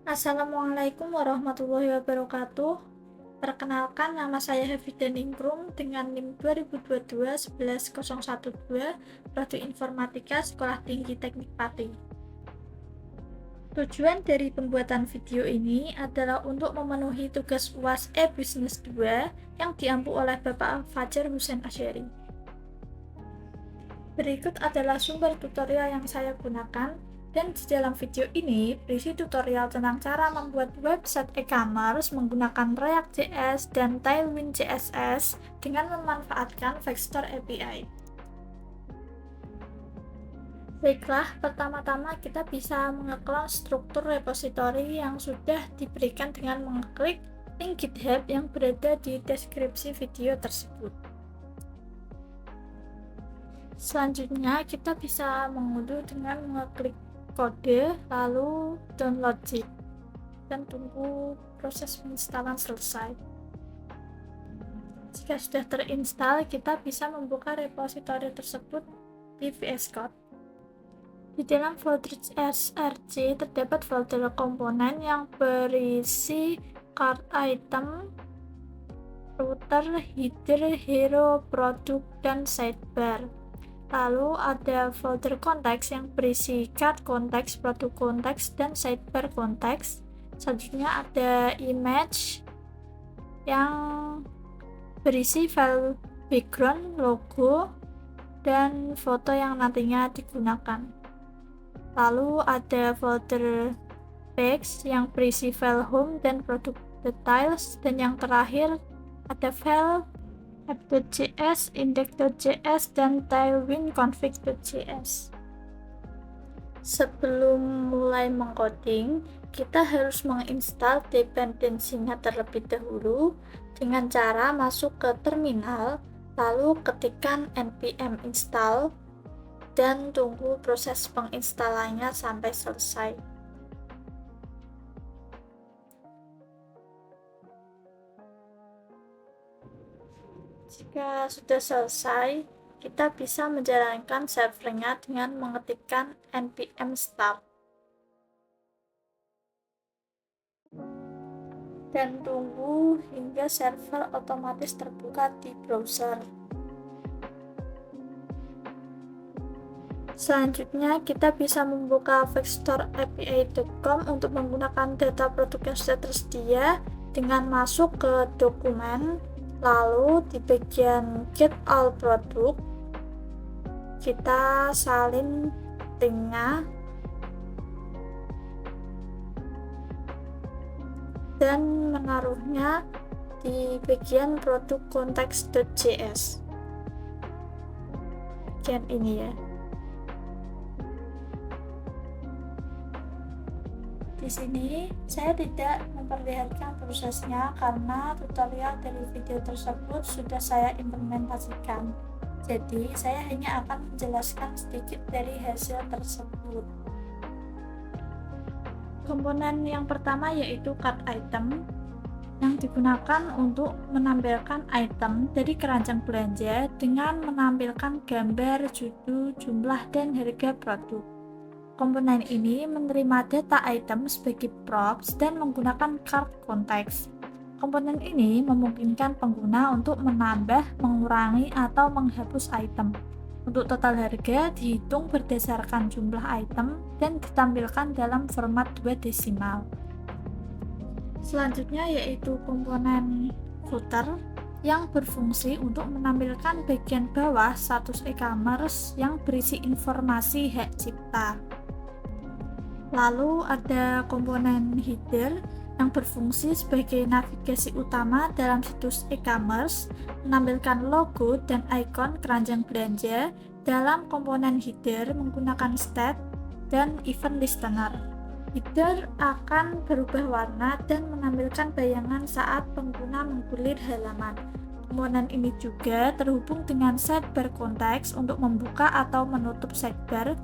Assalamualaikum warahmatullahi wabarakatuh. Perkenalkan, nama saya Hafida Ningrum dengan NIM 2022-11012, Prodi Informatika Sekolah Tinggi Teknik Pati. Tujuan dari pembuatan video ini adalah untuk memenuhi tugas UAS E-Business 2 yang diampu oleh Bapak Fajar Hussein Asyari. Berikut adalah sumber tutorial yang saya gunakan, dan di dalam video ini berisi tutorial tentang cara membuat website e-commerce menggunakan React.js dan Tailwind CSS dengan memanfaatkan Vector API. Baiklah, pertama-tama kita bisa mengeklon struktur repositori yang sudah diberikan dengan mengklik link GitHub yang berada di deskripsi video tersebut. Selanjutnya, kita bisa mengunduh dengan mengklik kode, lalu download zip, dan tunggu proses penginstalan selesai. Jika sudah terinstall, kita bisa membuka repositori tersebut di VS Code. Di dalam folder src terdapat folder komponen yang berisi cart item, router, header, hero, produk, dan sidebar. Lalu ada folder konteks yang berisi cart konteks, produk konteks, dan sidebar konteks. Selanjutnya ada image yang berisi file background, logo, dan foto yang nantinya digunakan. Lalu ada folder page yang berisi file home dan produk details, dan yang terakhir ada file app.js, index.js, dan tailwind config.js. Sebelum mulai mengcoding, kita harus menginstal dependensinya terlebih dahulu dengan cara masuk ke terminal, lalu ketikkan npm install, dan tunggu proses penginstalannya sampai selesai. Jika sudah selesai, kita bisa menjalankan servernya dengan mengetikkan npm start dan tunggu hingga server otomatis terbuka di browser. Selanjutnya, kita bisa membuka vectorapi.com untuk menggunakan data produk yang sudah tersedia dengan masuk ke dokumen, lalu di bagian get all produk, kita salin linknya dan menaruhnya di bagian produk context.js. Bagian ini ya. Di sini saya tidak memperlihatkan prosesnya karena tutorial dari video tersebut sudah saya implementasikan. Jadi saya hanya akan menjelaskan sedikit dari hasil tersebut. Komponen yang pertama yaitu cart item yang digunakan untuk menampilkan item dari keranjang belanja dengan menampilkan gambar, judul, jumlah, dan harga produk. Komponen ini menerima data item sebagai props dan menggunakan cart konteks. Komponen ini memungkinkan pengguna untuk menambah, mengurangi, atau menghapus item. Untuk total harga dihitung berdasarkan jumlah item dan ditampilkan dalam format 2 desimal. Selanjutnya yaitu komponen footer yang berfungsi untuk menampilkan bagian bawah status e-commerce yang berisi informasi hak cipta. Lalu ada komponen header yang berfungsi sebagai navigasi utama dalam situs e-commerce, menampilkan logo dan ikon keranjang belanja dalam komponen header menggunakan stat dan event listener. Header akan berubah warna dan menampilkan bayangan saat pengguna menggulir halaman. Komponen ini juga terhubung dengan sidebar konteks untuk membuka atau menutup sidebar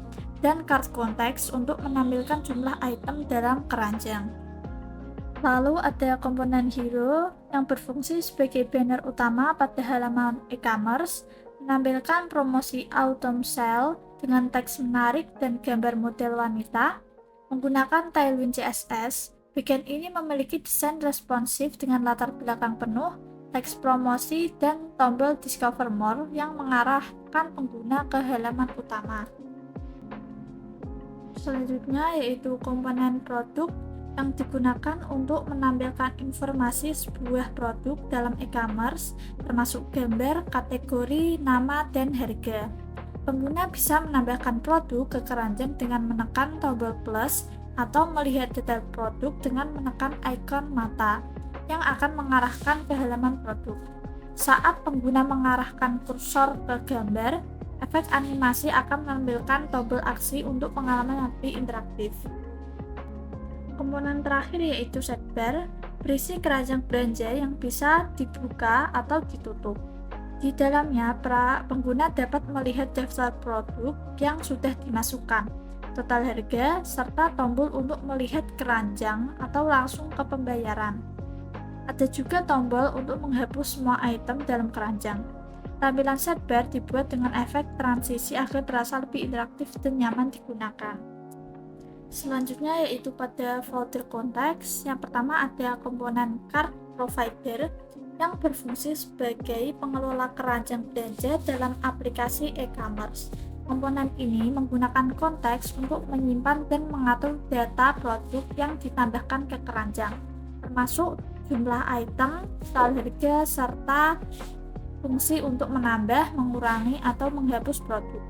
dan cart konteks untuk menampilkan jumlah item dalam keranjang. Lalu ada komponen hero yang berfungsi sebagai banner utama pada halaman e-commerce, menampilkan promosi autumn sale dengan teks menarik dan gambar model wanita. Menggunakan Tailwind CSS, bagian ini memiliki desain responsif dengan latar belakang penuh, teks promosi, dan tombol Discover More yang mengarahkan pengguna ke halaman utama. Selanjutnya yaitu komponen produk yang digunakan untuk menampilkan informasi sebuah produk dalam e-commerce, termasuk gambar, kategori, nama, dan harga. Pengguna bisa menambahkan produk ke keranjang dengan menekan tombol plus atau melihat detail produk dengan menekan ikon mata yang akan mengarahkan ke halaman produk. Saat pengguna mengarahkan kursor ke gambar, efek animasi akan menampilkan tombol aksi untuk pengalaman lebih interaktif. Komponen terakhir yaitu sidebar, berisi keranjang belanja yang bisa dibuka atau ditutup. Di dalamnya, pengguna dapat melihat daftar produk yang sudah dimasukkan, total harga, serta tombol untuk melihat keranjang atau langsung ke pembayaran. Ada juga tombol untuk menghapus semua item dalam keranjang. Tampilan sidebar dibuat dengan efek transisi agar terasa lebih interaktif dan nyaman digunakan. Selanjutnya yaitu pada folder konteks. Yang pertama ada komponen cart provider yang berfungsi sebagai pengelola keranjang belanja dalam aplikasi e-commerce. Komponen ini menggunakan konteks untuk menyimpan dan mengatur data produk yang ditambahkan ke keranjang, termasuk jumlah item, total harga, serta fungsi untuk menambah, mengurangi, atau menghapus produk.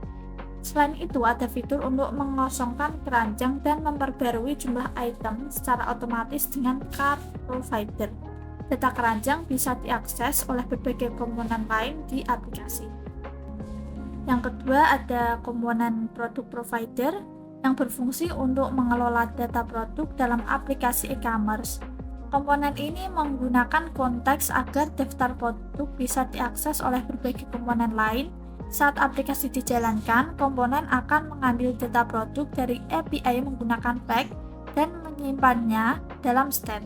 Selain itu, ada fitur untuk mengosongkan keranjang dan memperbarui jumlah item secara otomatis dengan cart provider. Data keranjang bisa diakses oleh berbagai komponen lain di aplikasi. Yang kedua ada komponen produk provider yang berfungsi untuk mengelola data produk dalam aplikasi e-commerce. Komponen ini menggunakan konteks agar daftar produk bisa diakses oleh berbagai komponen lain. Saat aplikasi dijalankan, komponen akan mengambil data produk dari API menggunakan tag dan menyimpannya dalam state.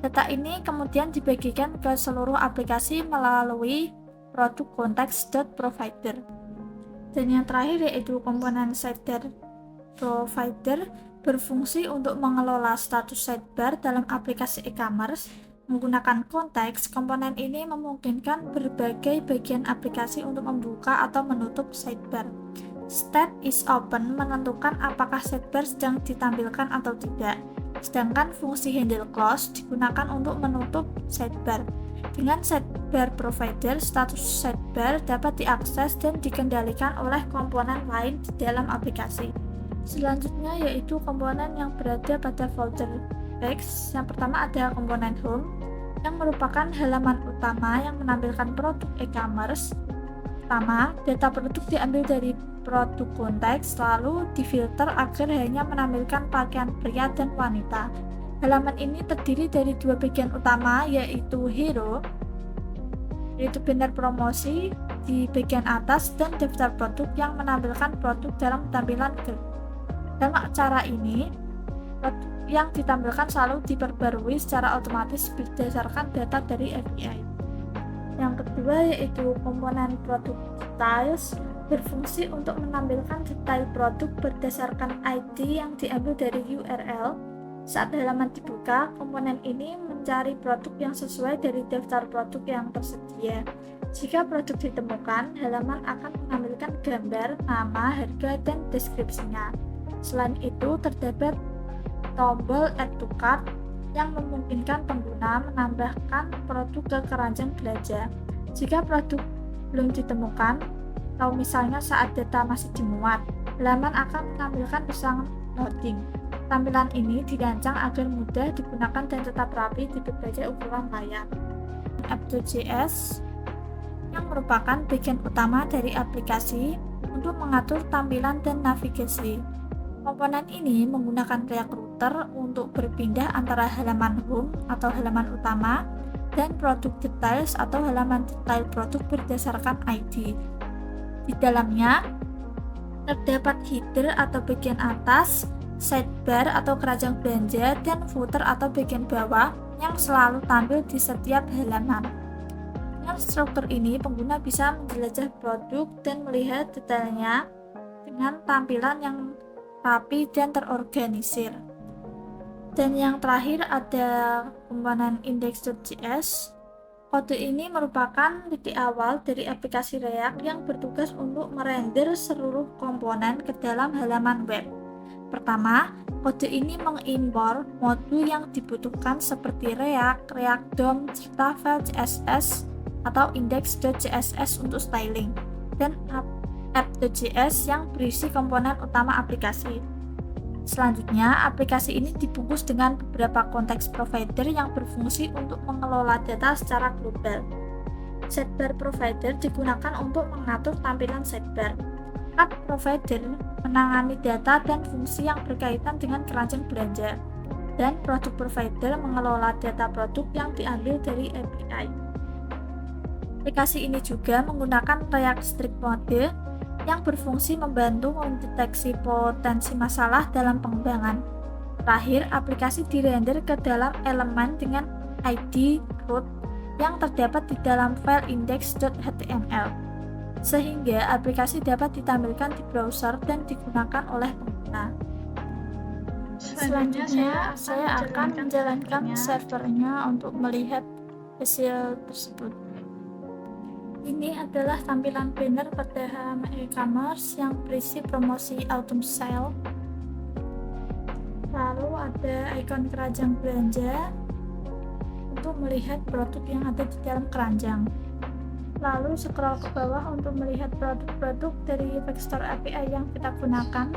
Data ini kemudian dibagikan ke seluruh aplikasi melalui produk konteks.provider. Dan yang terakhir yaitu komponen sidebar provider berfungsi untuk mengelola status sidebar dalam aplikasi e-commerce. Menggunakan konteks, komponen ini memungkinkan berbagai bagian aplikasi untuk membuka atau menutup sidebar. State is open menentukan apakah sidebar sedang ditampilkan atau tidak. Sedangkan fungsi handle close digunakan untuk menutup sidebar. Dengan sidebar provider, status sidebar dapat diakses dan dikendalikan oleh komponen lain di dalam aplikasi. Selanjutnya yaitu komponen yang berada pada folder text. Yang pertama ada komponen home yang merupakan halaman utama yang menampilkan produk e-commerce. Pertama, data produk diambil dari produk konteks lalu difilter agar hanya menampilkan pakaian pria dan wanita. Halaman ini terdiri dari dua bagian utama yaitu hero, yaitu banner promosi di bagian atas, dan daftar produk yang menampilkan produk dalam tampilan grid. Dalam cara ini, produk yang ditampilkan selalu diperbarui secara otomatis berdasarkan data dari API. Yang kedua yaitu komponen produk details, berfungsi untuk menampilkan detail produk berdasarkan ID yang diambil dari URL. Saat halaman dibuka, komponen ini mencari produk yang sesuai dari daftar produk yang tersedia. Jika produk ditemukan, halaman akan menampilkan gambar, nama, harga, dan deskripsinya. Selain itu, terdapat tombol Add to Cart yang memungkinkan pengguna menambahkan produk ke keranjang belanja. Jika produk belum ditemukan, atau misalnya saat data masih dimuat, halaman akan menampilkan pesan loading. Tampilan ini dirancang agar mudah digunakan dan tetap rapi di berbagai ukuran layar. App.js yang merupakan bagian utama dari aplikasi untuk mengatur tampilan dan navigasi. Komponen ini menggunakan React Router untuk berpindah antara halaman home atau halaman utama dan produk details atau halaman detail produk berdasarkan ID. Di dalamnya terdapat header atau bagian atas sidebar atau keranjang belanja, dan footer atau bagian bawah yang selalu tampil di setiap halaman. Dengan struktur ini, pengguna bisa menjelajah produk dan melihat detailnya dengan tampilan yang rapi dan terorganisir. Dan yang terakhir ada komponen index.js. Kode ini merupakan titik awal dari aplikasi React yang bertugas untuk merender seluruh komponen ke dalam halaman web. Pertama, kode ini mengimpor modul yang dibutuhkan seperti React, React DOM, serta file CSS atau index.css untuk styling, dan app.js yang berisi komponen utama aplikasi. Selanjutnya, aplikasi ini dibungkus dengan beberapa konteks provider yang berfungsi untuk mengelola data secara global. Sidebar provider digunakan untuk mengatur tampilan sidebar. App provider menangani data dan fungsi yang berkaitan dengan keranjang belanja, dan produk provider mengelola data produk yang diambil dari API. Aplikasi ini juga menggunakan React Strict Mode yang berfungsi membantu mendeteksi potensi masalah dalam pengembangan. Terakhir, aplikasi dirender ke dalam elemen dengan ID root yang terdapat di dalam file index.html, sehingga aplikasi dapat ditampilkan di browser dan digunakan oleh pengguna. Selanjutnya, saya akan menjalankan servernya untuk melihat hasil tersebut. Ini adalah tampilan banner pada halaman e-commerce yang berisi promosi autumn sale. Lalu ada ikon keranjang belanja untuk melihat produk yang ada di dalam keranjang. Lalu scroll ke bawah untuk melihat produk-produk dari Backstore API yang kita gunakan.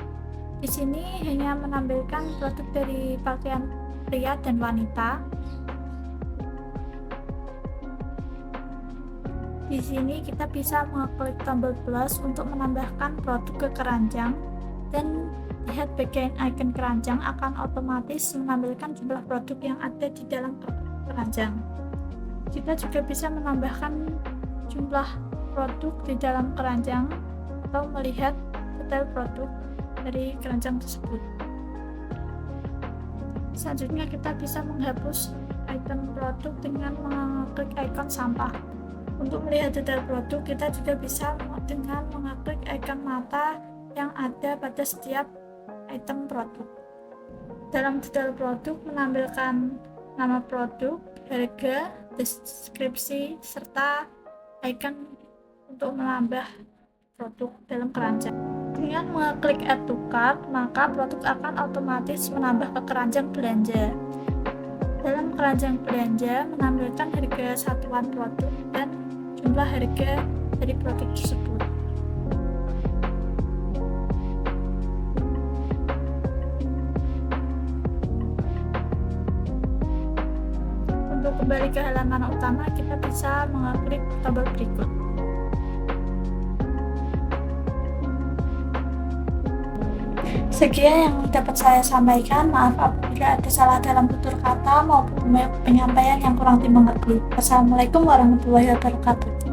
Di sini hanya menampilkan produk dari pakaian pria dan wanita. Di sini kita bisa mengklik tombol plus untuk menambahkan produk ke keranjang, dan lihat bagian icon keranjang akan otomatis menampilkan jumlah produk yang ada di dalam keranjang. Kita juga bisa menambahkan jumlah produk di dalam keranjang atau melihat detail produk dari keranjang tersebut. Selanjutnya kita bisa menghapus icon produk dengan mengklik icon sampah. Untuk melihat detail produk, kita juga bisa dengan mengklik ikon mata yang ada pada setiap item produk. Dalam detail produk menampilkan nama produk, harga, deskripsi, serta icon untuk menambah produk dalam keranjang. Dengan mengklik add to cart, maka produk akan otomatis menambah ke keranjang belanja. Dalam keranjang belanja menampilkan harga satuan produk dan jumlah harga dari produk tersebut. Untuk kembali ke halaman utama, kita bisa mengklik tombol berikut. Sekian yang dapat saya sampaikan. Maaf apabila ada salah dalam tutur kata maupun penyampaian yang kurang dimengerti. Wassalamualaikum warahmatullahi wabarakatuh.